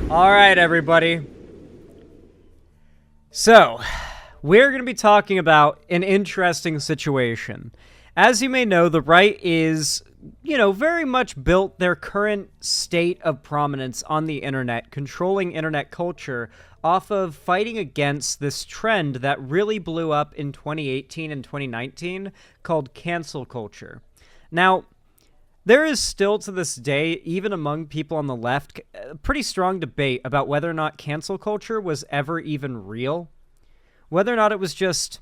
All right, everybody. So, we're going to be talking about an interesting situation. As you may know, the right is, very much built their current state of prominence on the internet, controlling internet culture off of fighting against this trend that really blew up in 2018 and 2019 called cancel culture. Now, there is still to this day, even among people on the left, a pretty strong debate about whether or not cancel culture was ever even real. Whether or not it was just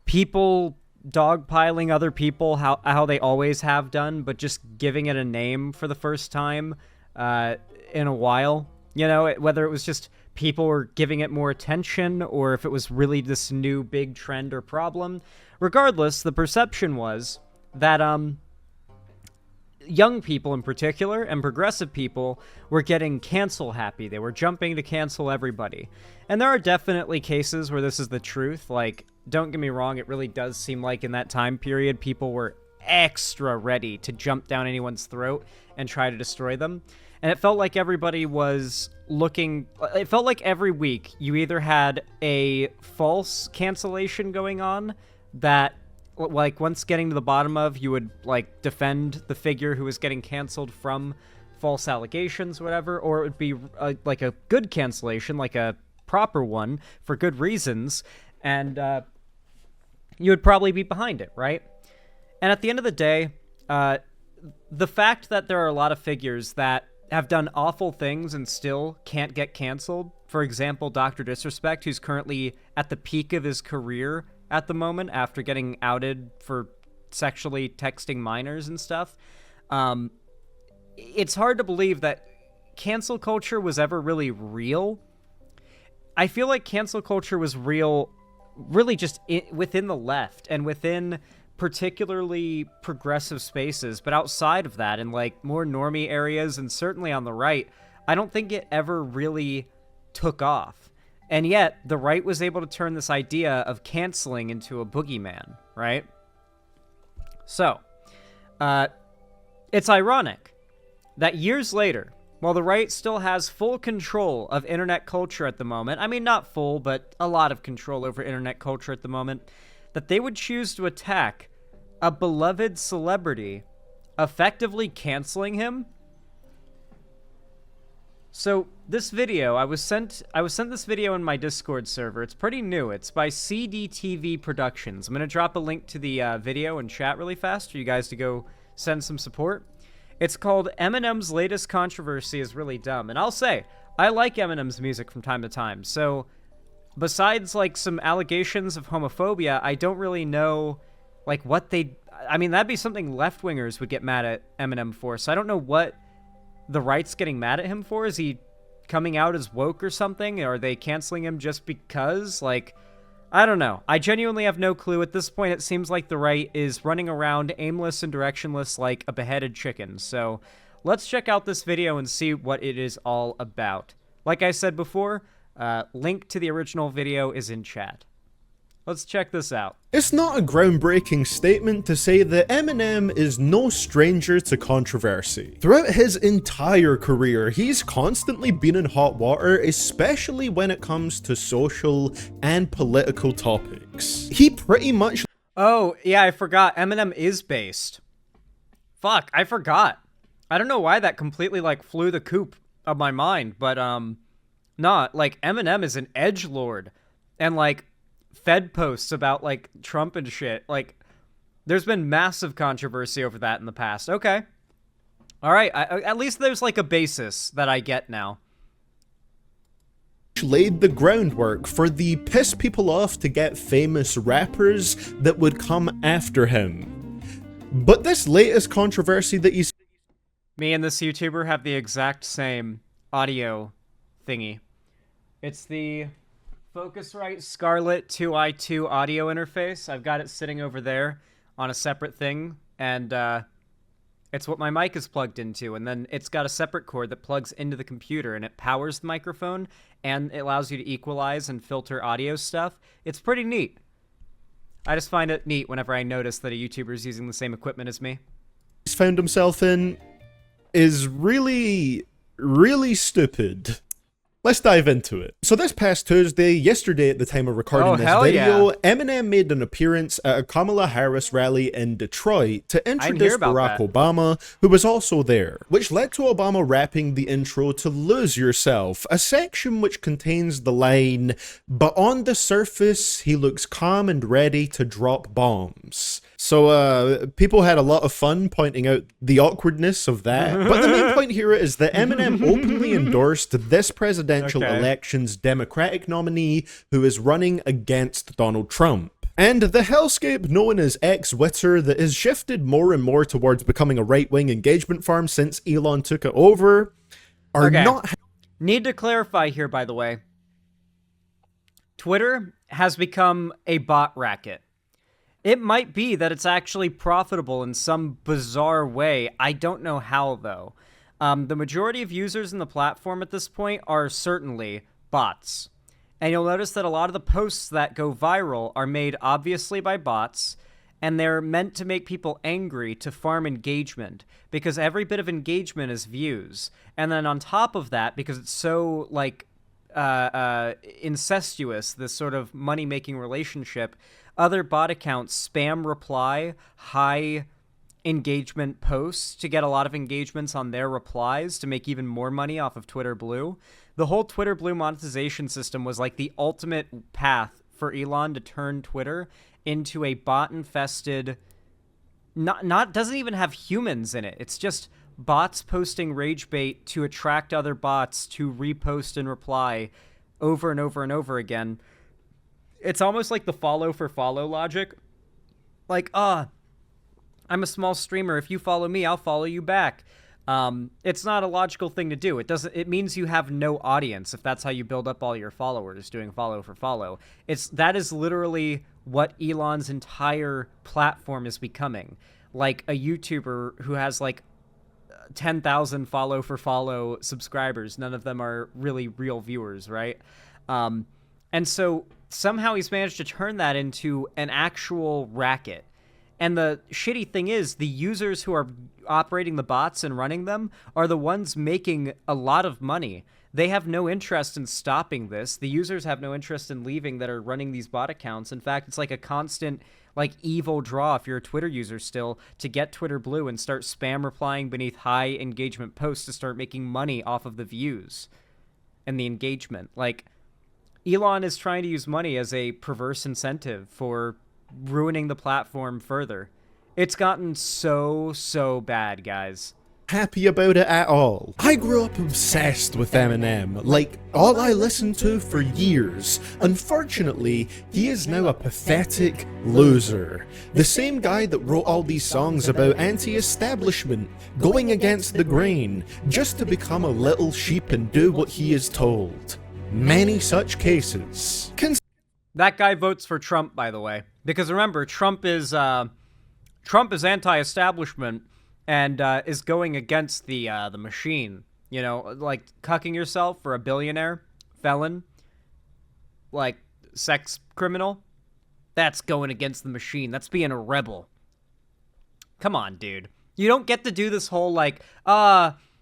people dogpiling other people, how they always have done, but just giving it a name for the first time in a while. Whether it was just people were giving it more attention or if it was really this new big trend or problem. Regardless, the perception was that young people in particular and progressive people were getting cancel happy. They were jumping to cancel everybody. And there are definitely cases where this is the truth. Like, don't get me wrong, it really does seem like in that time period, people were extra ready to jump down anyone's throat and try to destroy them. And it felt like everybody was it felt like every week you either had a false cancellation going on that, like, once getting to the bottom of, you would, like, defend the figure who was getting canceled from false allegations, whatever, or it would be, like, a good cancellation, like a proper one, for good reasons, and you would probably be behind it, right? And at the end of the day, the fact that there are a lot of figures that have done awful things and still can't get canceled, for example, Dr. Disrespect, who's currently at the peak of his career at the moment after getting outed for sexually texting minors and stuff. It's hard to believe that cancel culture was ever really real. I feel like cancel culture was real really just within the left and within particularly progressive spaces, but outside of that, in like more normie areas and certainly on the right, I don't think it ever really took off. And yet, the right was able to turn this idea of canceling into a boogeyman, right? So, it's ironic that years later, while the right still has full control of internet culture at the moment, I mean, not full, but a lot of control over internet culture at the moment, that they would choose to attack a beloved celebrity, effectively canceling him. So this video, I was sent this video in my Discord server. It's pretty new. It's by CDTV Productions. I'm going to drop a link to the video in chat really fast for you guys to go send some support. It's called Eminem's Latest Controversy is Really Dumb. And I'll say, I like Eminem's music from time to time. So besides like some allegations of homophobia, I don't really know like what I mean, that'd be something left-wingers would get mad at Eminem for. So I don't know what the right's getting mad at him for. Is he coming out as woke or something? Are they canceling him just because? Like, I don't know. I genuinely have no clue. At this point, it seems like the right is running around aimless and directionless like a beheaded chicken. So let's check out this video and see what it is all about. Like I said before, link to the original video is in chat. Let's check this out. It's not a groundbreaking statement to say that Eminem is no stranger to controversy. Throughout his entire career, he's constantly been in hot water, especially when it comes to social and political topics. He pretty much... Oh, yeah, I forgot. Eminem is based. Fuck, I forgot. I don't know why that completely, like, flew the coop of my mind, but, not, like, Eminem is an edgelord, and, like, Fed posts about, like, Trump and shit. Like, there's been massive controversy over that in the past. Okay. All right. At least there's, like, a basis that I get now. Laid the groundwork for the piss people off to get famous rappers that would come after him. But this latest controversy that he's... Me and this YouTuber have the exact same audio thingy. It's the Focusrite Scarlett 2i2 audio interface. I've got it sitting over there on a separate thing, and it's what my mic is plugged into, and then it's got a separate cord that plugs into the computer, and it powers the microphone, and it allows you to equalize and filter audio stuff. It's pretty neat. I just find it neat whenever I notice that a YouTuber is using the same equipment as me. He's found himself in is really, really stupid. Let's dive into it. So this past Tuesday, yesterday at the time of recording this video, Eminem made an appearance at a Kamala Harris rally in Detroit to introduce Barack Obama, who was also there, which led to Obama rapping the intro to Lose Yourself, a section which contains the line, "But on the surface, he looks calm and ready to drop bombs." So people had a lot of fun pointing out the awkwardness of that. But the main point here is that Eminem openly endorsed this presidential election's Democratic nominee who is running against Donald Trump. And the hellscape known as X-Twitter that has shifted more and more towards becoming a right-wing engagement farm since Elon took it over are not... Need to clarify here, by the way. Twitter has become a bot racket. It might be that it's actually profitable in some bizarre way. I don't know how, though. The majority of users in the platform at this point are certainly bots. And you'll notice that a lot of the posts that go viral are made obviously by bots, and they're meant to make people angry to farm engagement, because every bit of engagement is views. And then on top of that, because it's so, like, incestuous, this sort of money-making relationship, other bot accounts spam reply high engagement posts to get a lot of engagements on their replies to make even more money off of Twitter Blue. The whole Twitter Blue monetization system was like the ultimate path for Elon to turn Twitter into a bot-infested... doesn't even have humans in it. It's just bots posting rage bait to attract other bots to repost and reply over and over and over again. It's almost like the follow for follow logic. Like, I'm a small streamer. If you follow me, I'll follow you back. It's not a logical thing to do. It means you have no audience if that's how you build up all your followers, doing follow for follow. That is literally what Elon's entire platform is becoming. Like a YouTuber who has like 10,000 follow for follow subscribers. None of them are really real viewers, right? And so somehow he's managed to turn that into an actual racket. And the shitty thing is, the users who are operating the bots and running them are the ones making a lot of money. They have no interest in stopping this. The users have no interest in leaving that are running these bot accounts. In fact, it's like a constant, like, evil draw if you're a Twitter user still to get Twitter Blue and start spam replying beneath high engagement posts to start making money off of the views and the engagement. Like, Elon is trying to use money as a perverse incentive for ruining the platform further. It's gotten so bad, guys. Happy about it at all. I grew up obsessed with Eminem, like all I listened to for years. Unfortunately, he is now a pathetic loser. The same guy that wrote all these songs about anti-establishment, going against the grain, just to become a little sheep and do what he is told. Many such cases. That guy votes for Trump, by the way, because remember, Trump is anti-establishment and is going against the machine. You know, like cucking yourself for a billionaire, felon, like sex criminal. That's going against the machine. That's being a rebel. Come on, dude. You don't get to do this whole like,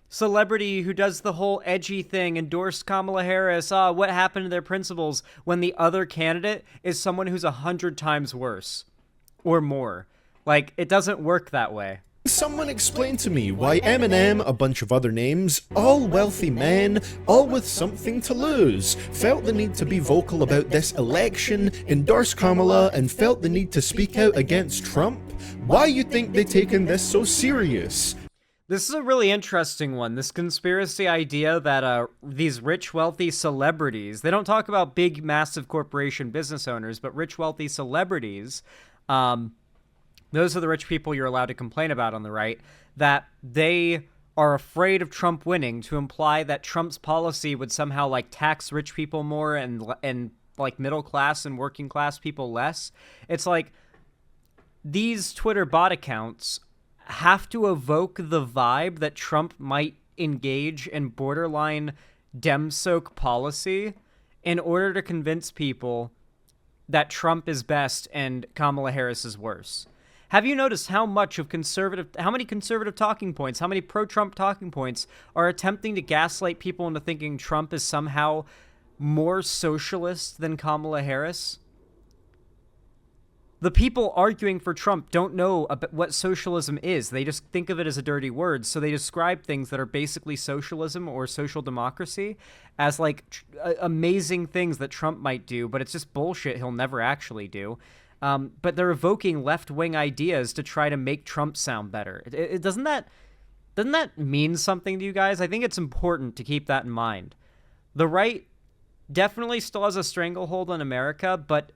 celebrity who does the whole edgy thing, endorsed Kamala Harris, what happened to their principles, when the other candidate is someone who's 100 times worse or more. Like, it doesn't work that way. Someone explain to me why Eminem, a bunch of other names, all wealthy men, all with something to lose, felt the need to be vocal about this election, endorse Kamala, and felt the need to speak out against Trump? Why you think they taken this so serious? This is a really interesting one, this conspiracy idea that these rich, wealthy celebrities, they don't talk about big, massive corporation business owners, but rich, wealthy celebrities, those are the rich people you're allowed to complain about on the right, that they are afraid of Trump winning to imply that Trump's policy would somehow, like, tax rich people more and like, middle class and working class people less. It's like, these Twitter bot accounts have to evoke the vibe that Trump might engage in borderline Dem-soak policy in order to convince people that Trump is best and Kamala Harris is worse. Have you noticed how many conservative talking points, how many pro-Trump talking points are attempting to gaslight people into thinking Trump is somehow more socialist than Kamala Harris? The people arguing for Trump don't know about what socialism is. They just think of it as a dirty word. So they describe things that are basically socialism or social democracy as like amazing things that Trump might do, but it's just bullshit he'll never actually do. But they're evoking left-wing ideas to try to make Trump sound better. Doesn't that mean something to you guys? I think it's important to keep that in mind. The right definitely still has a stranglehold on America, but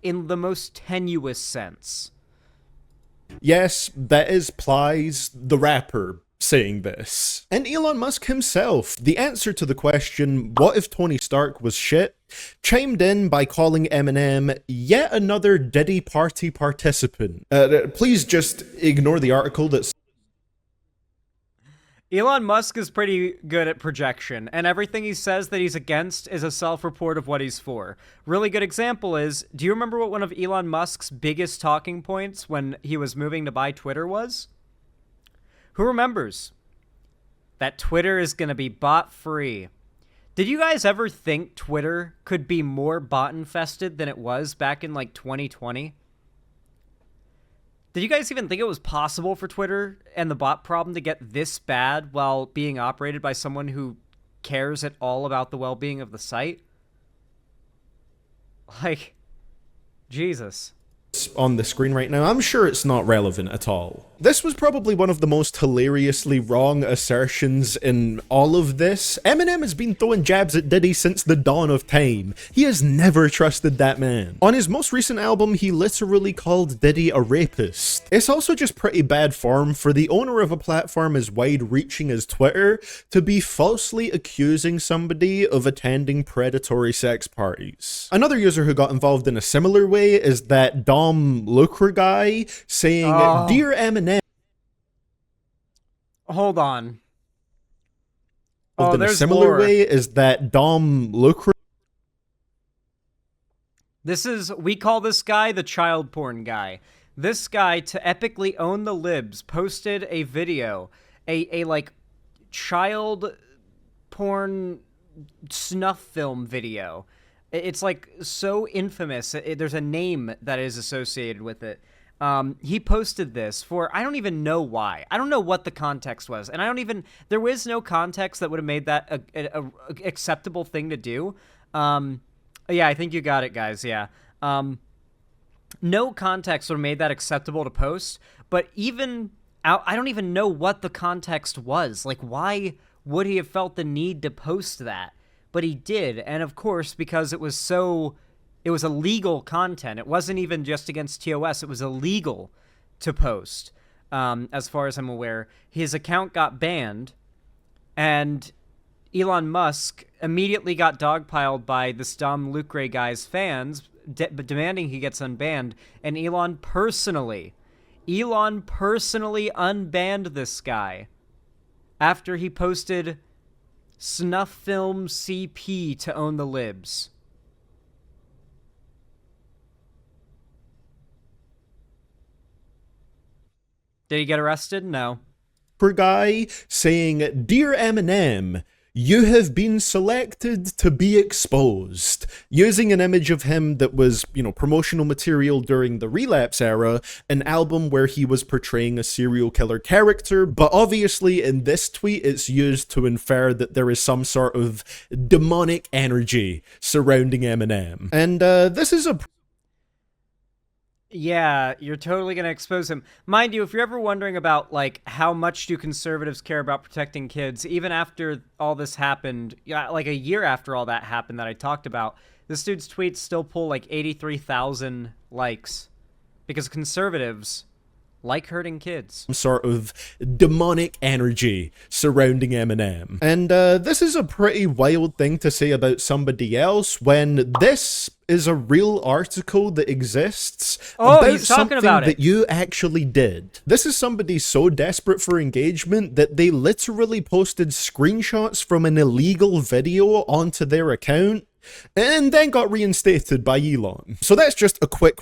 in the most tenuous sense. Yes, that is Plies, the rapper, saying this. And Elon Musk himself, the answer to the question, what if Tony Stark was shit, chimed in by calling Eminem yet another Diddy party participant. Please just ignore the article that's Elon Musk is pretty good at projection, and everything he says that he's against is a self-report of what he's for. Really good example is, do you remember what one of Elon Musk's biggest talking points when he was moving to buy Twitter was? Who remembers? That Twitter is going to be bot-free. Did you guys ever think Twitter could be more bot-infested than it was back in, like, 2020? Did you guys even think it was possible for Twitter and the bot problem to get this bad while being operated by someone who cares at all about the well-being of the site? Like, Jesus. on the screen right now, I'm sure it's not relevant at all. This was probably one of the most hilariously wrong assertions in all of this. Eminem has been throwing jabs at Diddy since the dawn of time. He has never trusted that man. On his most recent album, he literally called Diddy a rapist. It's also just pretty bad form for the owner of a platform as wide-reaching as Twitter to be falsely accusing somebody of attending predatory sex parties. Another user who got involved in a similar way is that Dom Lucre guy saying, "Dear Eminem," hold on. in a similar way is that Dom Lucre. We call this guy the child porn guy. This guy, to epically own the libs, posted a video, a like child porn snuff film video. It's like so infamous. There's a name that is associated with it. He posted this for, I don't even know why. I don't know what the context was. And there was no context that would have made that a acceptable thing to do. Yeah, I think you got it, guys. Yeah. No context would have made that acceptable to post. But I don't even know what the context was. Like, why would he have felt the need to post that? But he did. And of course, because it was illegal content. It wasn't even just against TOS. It was illegal to post, as far as I'm aware. His account got banned, and Elon Musk immediately got dogpiled by this Dom Lucre guy's fans, demanding he gets unbanned. And Elon personally unbanned this guy after he posted snuff film CP to own the libs. Did he get arrested? No. Guy saying, "Dear Eminem, you have been selected to be exposed," using an image of him that was, promotional material during the Relapse era, an album where he was portraying a serial killer character, but obviously in this tweet it's used to infer that there is some sort of demonic energy surrounding Eminem. And this is a Yeah, you're totally going to expose him. Mind you, if you're ever wondering about, like, how much do conservatives care about protecting kids, even after all this happened, like a year after all that happened that I talked about, this dude's tweets still pull, like, 83,000 likes. Because conservatives like hurting kids. Sort of demonic energy surrounding Eminem. And this is a pretty wild thing to say about somebody else when this is a real article that exists about he's talking something about it. that you actually did. This is somebody so desperate for engagement that they literally posted screenshots from an illegal video onto their account and then got reinstated by Elon. So that's just a quick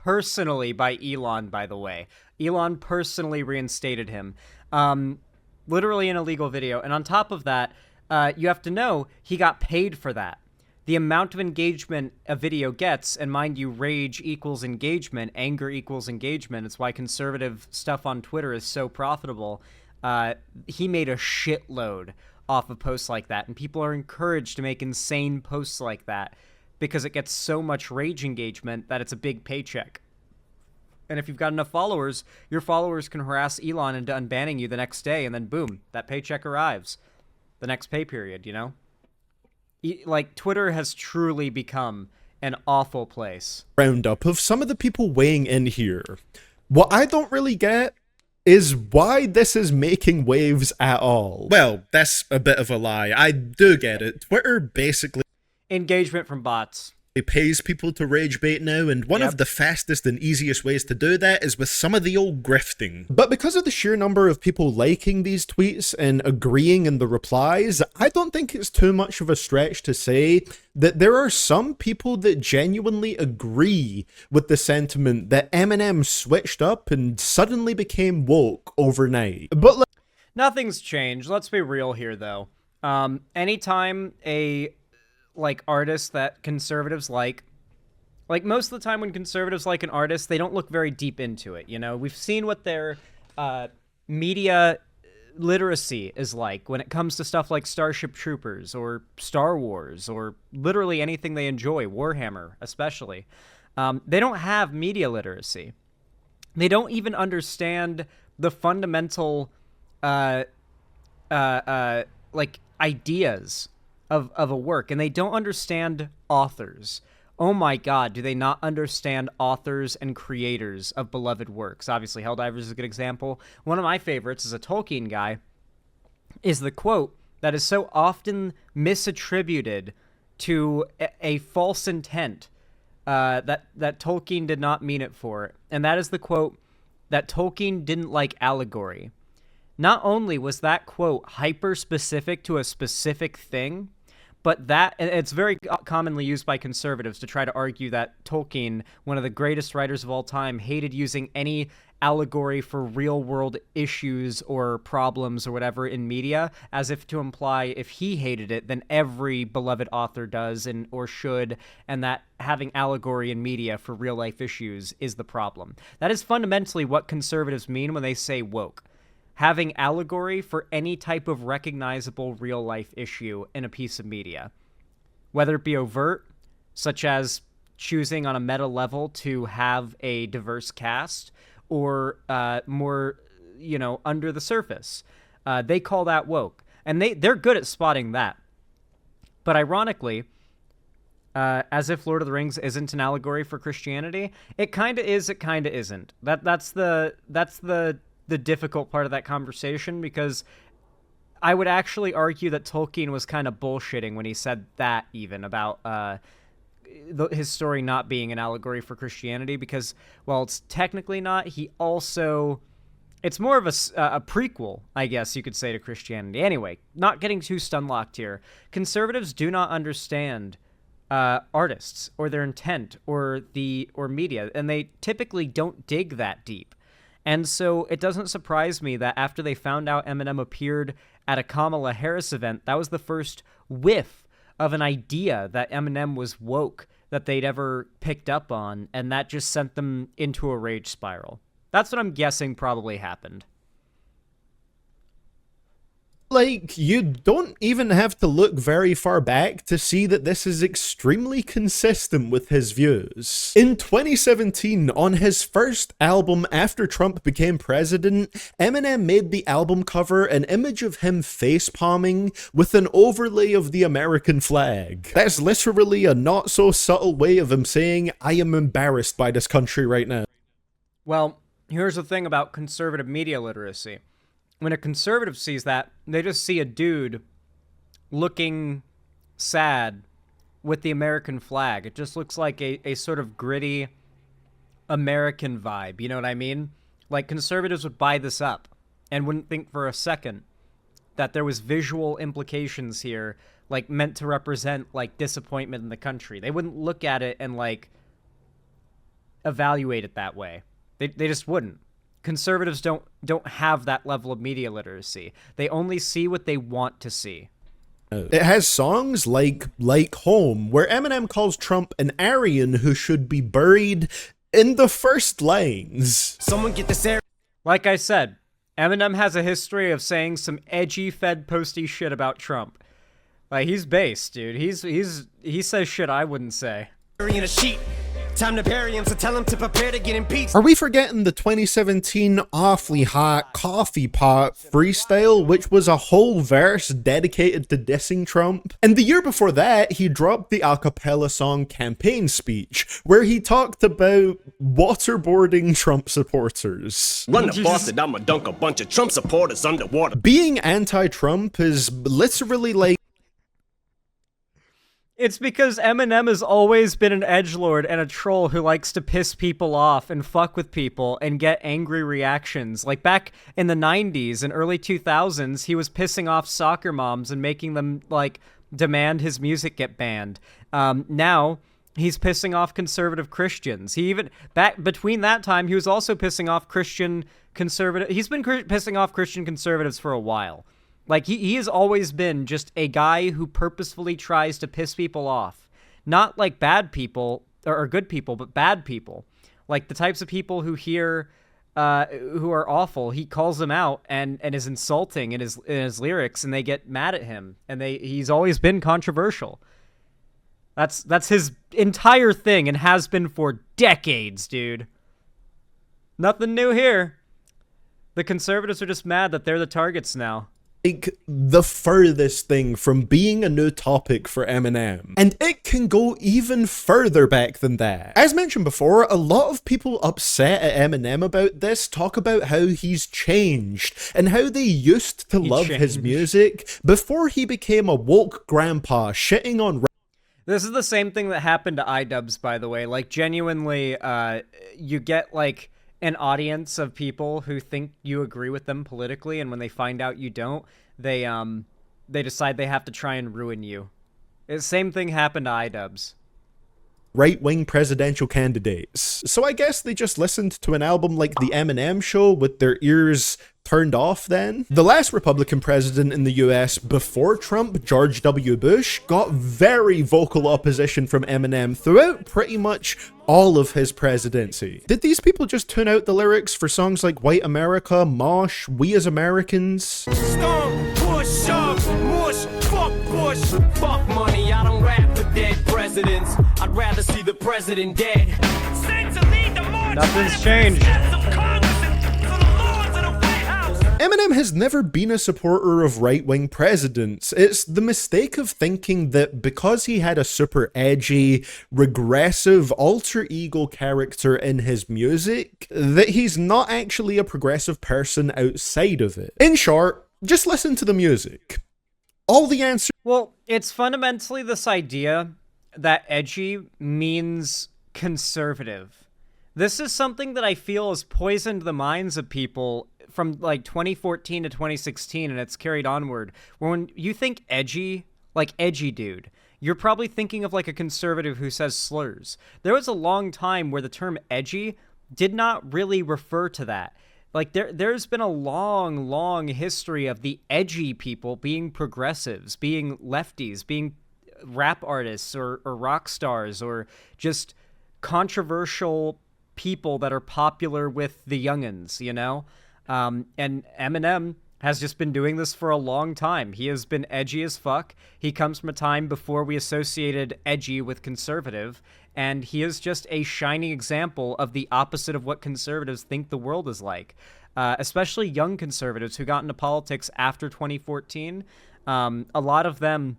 personally by Elon, by the way. Elon personally reinstated him. Literally an illegal video. And on top of that, you have to know he got paid for that. The amount of engagement a video gets, and mind you, rage equals engagement, anger equals engagement. It's why conservative stuff on Twitter is so profitable. He made a shitload off of posts like that, and people are encouraged to make insane posts like that because it gets so much rage engagement that it's a big paycheck. And if you've got enough followers, your followers can harass Elon into unbanning you the next day, and then boom, that paycheck arrives. The next pay period, you know? Like, Twitter has truly become an awful place. Roundup of some of the people weighing in here. What I don't really get is why this is making waves at all. Well, that's a bit of a lie. I do get it. Twitter basically Engagement from bots. It pays people to rage bait now, and one of the fastest and easiest ways to do that is with some of the old grifting. But because of the sheer number of people liking these tweets and agreeing in the replies, I don't think it's too much of a stretch to say that there are some people that genuinely agree with the sentiment that Eminem switched up and suddenly became woke overnight. But nothing's changed. Let's be real here, though. Anytime a artists that conservatives like most of the time when conservatives like an artist, they don't look very deep into it, you know? We've seen what their media literacy is like when it comes to stuff like Starship Troopers or Star Wars or literally anything they enjoy, Warhammer especially. They don't have media literacy. They don't even understand the fundamental ideas of a work, and they don't understand authors. Oh my god, do they not understand authors and creators of beloved works? Obviously, Helldivers is a good example. One of my favorites, as a Tolkien guy, is the quote that is so often misattributed to a false intent that Tolkien did not mean it for, and that is the quote that Tolkien didn't like allegory. Not only was that quote hyper-specific to a specific thing, but it's very commonly used by conservatives to try to argue that Tolkien, one of the greatest writers of all time, hated using any allegory for real-world issues or problems or whatever in media, as if to imply if he hated it, then every beloved author does or should, and that having allegory in media for real-life issues is the problem. That is fundamentally what conservatives mean when they say woke. Having allegory for any type of recognizable real-life issue in a piece of media. Whether it be overt, such as choosing on a meta level to have a diverse cast, or more, under the surface. They call that woke. And they're good at spotting that. But ironically, as if Lord of the Rings isn't an allegory for Christianity, it kind of is, it kind of isn't. That's the difficult part of that conversation, because I would actually argue that Tolkien was kind of bullshitting when he said that, even about his story not being an allegory for Christianity, because while it's technically not, he also, it's more of a prequel, I guess you could say, to Christianity. Anyway, not getting too stunlocked here. Conservatives do not understand artists or their intent or media, and they typically don't dig that deep. And so it doesn't surprise me that after they found out Eminem appeared at a Kamala Harris event, that was the first whiff of an idea that Eminem was woke that they'd ever picked up on, and that just sent them into a rage spiral. That's what I'm guessing probably happened. Like, you don't even have to look very far back to see that this is extremely consistent with his views. In 2017, on his first album after Trump became president, Eminem made the album cover an image of him face-palming with an overlay of the American flag. That's literally a not-so-subtle way of him saying, I am embarrassed by this country right now. Well, here's the thing about conservative media literacy. When a conservative sees that, they just see a dude looking sad with the American flag. It just looks like a sort of gritty American vibe, you know what I mean? Like, conservatives would buy this up and wouldn't think for a second that there was visual implications here, like, meant to represent, like, disappointment in the country. They wouldn't look at it and, like, evaluate it that way. They just wouldn't. Conservatives don't have that level of media literacy. They only see what they want to see. It has songs like Home, where Eminem calls Trump an Aryan who should be buried in the first lines. Someone get this air. Like I said, Eminem has a history of saying some edgy Fed posty shit about Trump. Like, he's based, dude. He says shit I wouldn't say. In a sheet. Time to bury him, so tell him to prepare to get impeached. Are we forgetting the 2017 Awfully Hot Coffee Pot freestyle, which was a whole verse dedicated to dissing Trump? And the year before that, he dropped the a cappella song Campaign Speech, where he talked about waterboarding Trump supporters. Run the faucet, I'ma dunk a bunch of Trump supporters underwater. Being anti-Trump is literally like... It's because Eminem has always been an edgelord and a troll who likes to piss people off and fuck with people and get angry reactions. Like back in the 90s and early 2000s, he was pissing off soccer moms and making them, like, demand his music get banned. Now, he's pissing off conservative Christians. He even, back between that time, he was also pissing off Christian conservative. He's been pissing off Christian conservatives for a while. Like, he has always been just a guy who purposefully tries to piss people off. Not like bad people, or good people, but bad people. Like, the types of people who who are awful, he calls them out and is insulting in his lyrics, and they get mad at him. And he's always been controversial. That's his entire thing, and has been for decades, dude. Nothing new here. The conservatives are just mad that they're the targets now. Like the furthest thing from being a new topic for Eminem. And it can go even further back than that. As mentioned before, a lot of people upset at Eminem about this talk about how he's changed and how they used to love his music before he became a woke grandpa shitting on... This is the same thing that happened to iDubbbz, by the way. Like, genuinely, you get, like, an audience of people who think you agree with them politically, and when they find out you don't, they decide they have to try and ruin you. The same thing happened to iDubbbz. Right-wing presidential candidates. So I guess they just listened to an album like The Eminem Show with their ears turned off then. The last Republican president in the US before Trump, George W. Bush, got very vocal opposition from Eminem throughout pretty much all of his presidency. Did these people just tune out the lyrics for songs like White America, Mosh, We as Americans? Storm, push, shove, mush, fuck Bush, fuck money, I don't rap for dead presidents. I'd rather see the president dead. Nothing's changed. Eminem has never been a supporter of right-wing presidents. It's the mistake of thinking that because he had a super edgy, regressive, alter ego character in his music, that he's not actually a progressive person outside of it. In short, just listen to the music. All the answers... Well, it's fundamentally this idea that edgy means conservative. This is something that I feel has poisoned the minds of people from like 2014 to 2016, and it's carried onward. When you think edgy, like edgy dude, you're probably thinking of like a conservative who says slurs. There was a long time where the term edgy did not really refer to that. Like there's been a long history of the edgy people being progressives, being lefties, being rap artists or rock stars, or just controversial people that are popular with the youngins, you know? And Eminem has just been doing this for a long time. He has been edgy as fuck. He comes from a time before we associated edgy with conservative, and he is just a shining example of the opposite of what conservatives think the world is like. Especially young conservatives who got into politics after 2014. A lot of them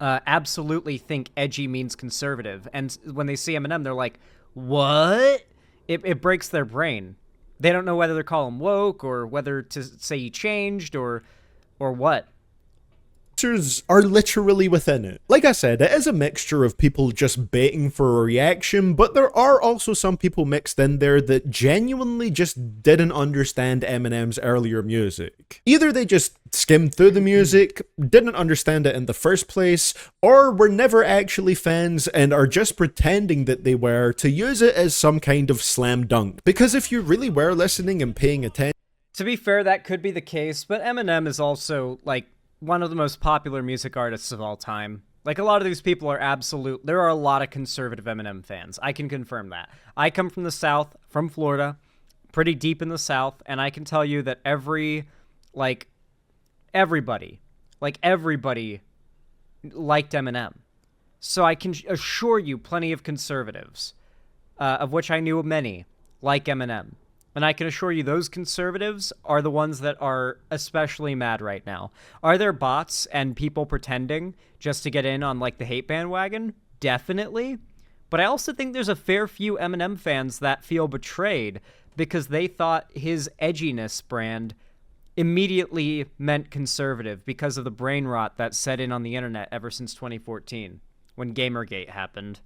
absolutely think edgy means conservative, and when they see Eminem, they're like, what? It breaks their brain. They don't know whether to call him woke or whether to say he changed or what. answers are literally within it. Like I said, it is a mixture of people just baiting for a reaction, but there are also some people mixed in there that genuinely just didn't understand Eminem's earlier music. Either they just skimmed through the music, didn't understand it in the first place, or were never actually fans and are just pretending that they were to use it as some kind of slam dunk. Because if you really were listening and paying attention... To be fair, that could be the case, but Eminem is also, like, one of the most popular music artists of all time. Like, a lot of these people are there are a lot of conservative Eminem fans. I can confirm that. I come from the South, from Florida, pretty deep in the South, and I can tell you that everybody liked Eminem. So I can assure you plenty of conservatives, of which I knew many, like Eminem. And I can assure you those conservatives are the ones that are especially mad right now. Are there bots and people pretending just to get in on, like, the hate bandwagon? Definitely. But I also think there's a fair few Eminem fans that feel betrayed because they thought his edginess brand immediately meant conservative because of the brain rot that set in on the internet ever since 2014, when Gamergate happened.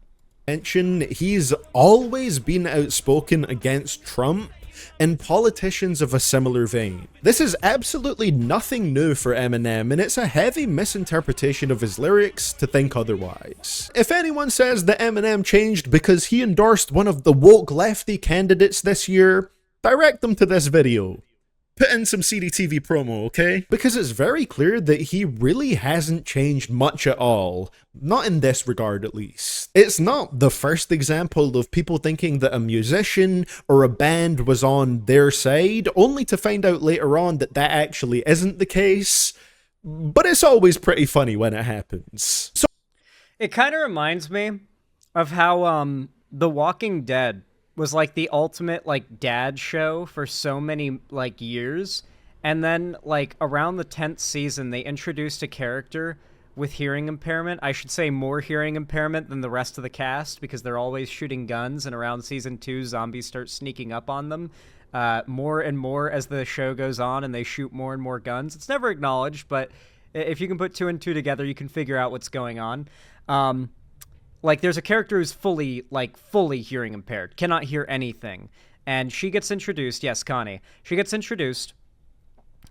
He's always been outspoken against Trump and politicians of a similar vein. This is absolutely nothing new for Eminem, and it's a heavy misinterpretation of his lyrics to think otherwise. If anyone says that Eminem changed because he endorsed one of the woke lefty candidates this year, direct them to this video. Put in some CDTV promo, okay? Because it's very clear that he really hasn't changed much at all. Not in this regard, at least. It's not the first example of people thinking that a musician or a band was on their side, only to find out later on that that actually isn't the case. But it's always pretty funny when it happens. So it kind of reminds me of how The Walking Dead was like the ultimate like dad show for so many like years, and then like around the 10th season they introduced a character with hearing impairment. I should say more hearing impairment than the rest of the cast, because they're always shooting guns, and around season 2 zombies start sneaking up on them more and more as the show goes on, and they shoot more and more guns. It's never acknowledged, but if you can put 2 and 2 together, you can figure out what's going on. Like, there's a character who's fully hearing impaired, cannot hear anything. And she gets introduced, yes, Connie. She gets introduced,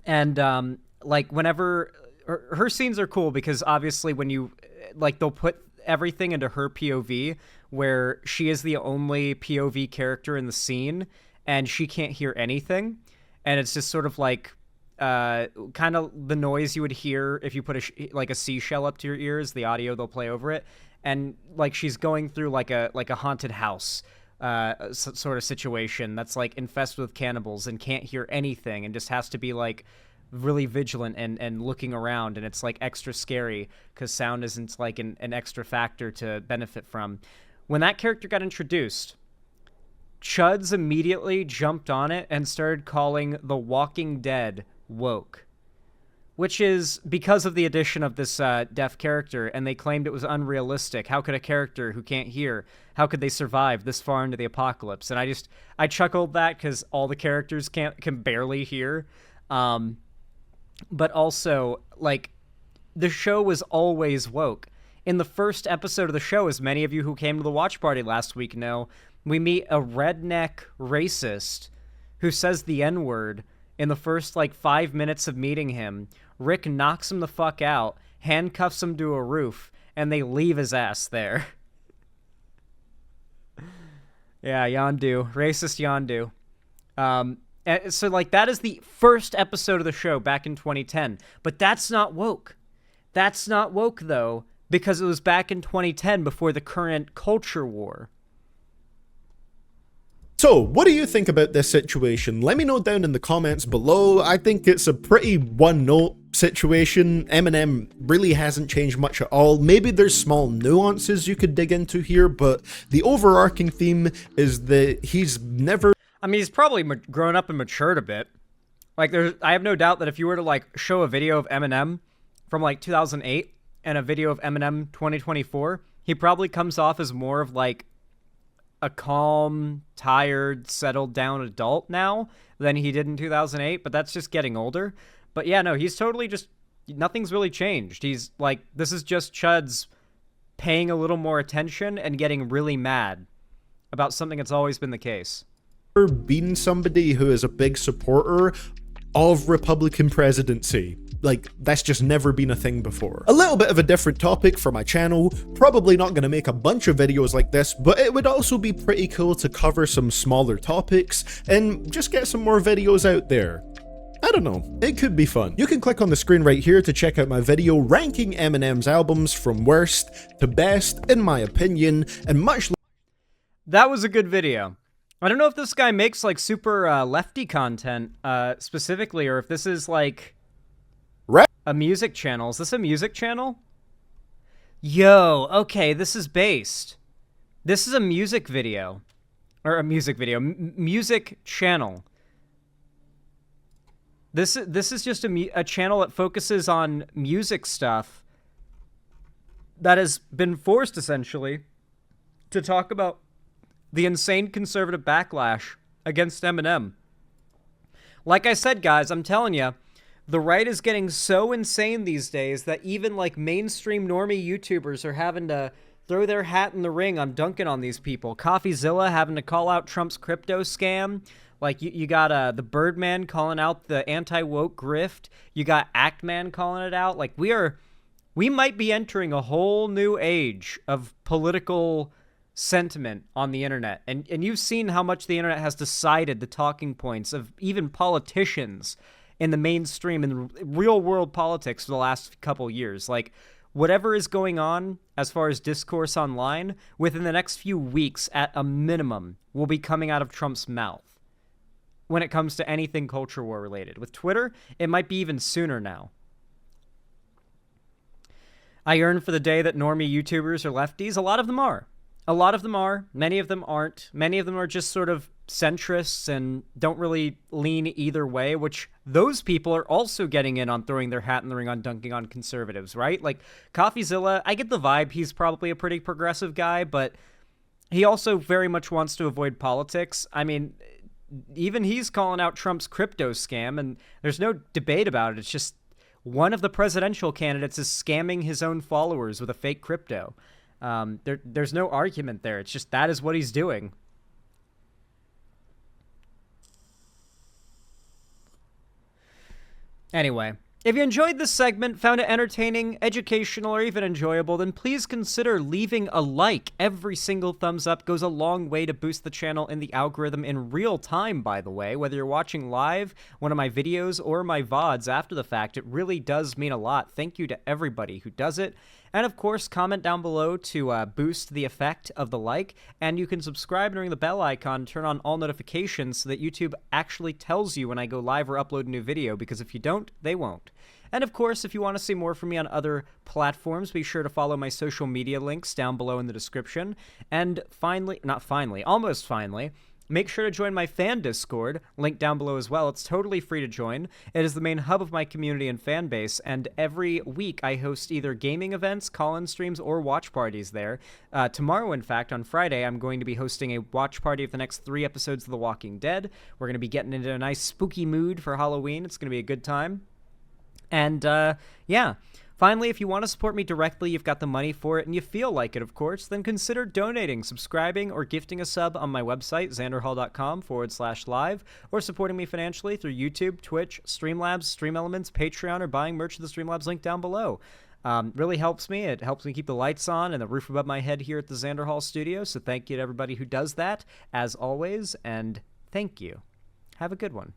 and, like, whenever... Her scenes are cool, because obviously when you... Like, they'll put everything into her POV, where she is the only POV character in the scene, and she can't hear anything. And it's just sort of like... kind of the noise you would hear if you put a seashell up to your ears, the audio they'll play over it. And like she's going through like a haunted house sort of situation that's like infested with cannibals and can't hear anything and just has to be like really vigilant and looking around, and it's like extra scary because sound isn't like an extra factor to benefit from. When that character got introduced, Chuds immediately jumped on it and started calling The Walking Dead woke, which is because of the addition of this deaf character, and they claimed it was unrealistic. How could a character who can't hear, how could they survive this far into the apocalypse? And I chuckled that because all the characters can barely hear. But also, like, the show was always woke. In the first episode of the show, as many of you who came to the watch party last week know, we meet a redneck racist who says the N-word in the first, like, 5 minutes of meeting him. Rick knocks him the fuck out, handcuffs him to a roof, and they leave his ass there. Yeah, Yondu. Racist Yondu. So, like, that is the first episode of the show back in 2010. But that's not woke. That's not woke, though, because it was back in 2010 before the current culture war. So, what do you think about this situation? Let me know down in the comments below. I think it's a pretty one-note situation. Eminem really hasn't changed much at all. Maybe there's small nuances you could dig into here, but the overarching theme is that he's never... I mean, he's probably grown up and matured a bit. Like, I have no doubt that if you were to, like, show a video of Eminem from, like, 2008 and a video of Eminem 2024, he probably comes off as more of, like, a calm, tired, settled down adult now than he did in 2008, but that's just getting older. But yeah, no, he's totally just, nothing's really changed. He's like, this is just Chud's paying a little more attention and getting really mad about something that's always been the case. Been somebody who is a big supporter of Republican presidency. Like, that's just never been a thing before. A little bit of a different topic for my channel, probably not going to make a bunch of videos like this, but it would also be pretty cool to cover some smaller topics and just get some more videos out there. I don't know, it could be fun. You can click on the screen right here to check out my video ranking Eminem's albums from worst to best, in my opinion, and much. That was a good video. I don't know if this guy makes like super lefty content specifically, or if this is like a music channel. Is this a music channel? Yo, okay, this is based. This is a music video. Or a music video. Music channel. This is just a channel that focuses on music stuff that has been forced, essentially, to talk about the insane conservative backlash against Eminem. Like I said, guys, I'm telling you, the right is getting so insane these days that even like mainstream normie YouTubers are having to throw their hat in the ring on dunking on these people. CoffeeZilla having to call out Trump's crypto scam. Like, you got the Birdman calling out the anti-woke grift. You got Actman calling it out. Like, we might be entering a whole new age of political sentiment on the internet. And you've seen how much the internet has decided the talking points of even politicians in the mainstream and real world politics for the last couple years. Like, whatever is going on as far as discourse online, within the next few weeks, at a minimum, will be coming out of Trump's mouth when it comes to anything culture war related. With Twitter, it might be even sooner now. I yearn for the day that normie YouTubers are lefties. A lot of them are. A lot of them are. Many of them aren't. Many of them are just sort of centrists and don't really lean either way, which those people are also getting in on throwing their hat in the ring on dunking on conservatives, right? Like, CoffeeZilla, I get the vibe he's probably a pretty progressive guy, but he also very much wants to avoid politics. I mean, even he's calling out Trump's crypto scam, and there's no debate about it. It's just one of the presidential candidates is scamming his own followers with a fake crypto. There's no argument there. It's just that is what he's doing. Anyway, if you enjoyed this segment, found it entertaining, educational, or even enjoyable, then please consider leaving a like. Every single thumbs up goes a long way to boost the channel in the algorithm in real time, by the way. Whether you're watching live, one of my videos, or my VODs after the fact, it really does mean a lot. Thank you to everybody who does it. And of course, comment down below to boost the effect of the like, and you can subscribe and ring the bell icon, turn on all notifications so that YouTube actually tells you when I go live or upload a new video, because if you don't, they won't. And of course, if you want to see more from me on other platforms, be sure to follow my social media links down below in the description. And almost finally, make sure to join my fan Discord, link down below as well. It's totally free to join. It is the main hub of my community and fan base, and every week I host either gaming events, call-in streams, or watch parties there. Tomorrow, in fact, on Friday, I'm going to be hosting a watch party of the next 3 episodes of The Walking Dead. We're going to be getting into a nice spooky mood for Halloween. It's going to be a good time. And, yeah. Finally, if you want to support me directly, you've got the money for it, and you feel like it, of course, then consider donating, subscribing, or gifting a sub on my website, xanderhall.com/live, or supporting me financially through YouTube, Twitch, Streamlabs, Stream Elements, Patreon, or buying merch at the Streamlabs link down below. Really helps me. It helps me keep the lights on and the roof above my head here at the Xander Hall studio, so thank you to everybody who does that, as always, and thank you. Have a good one.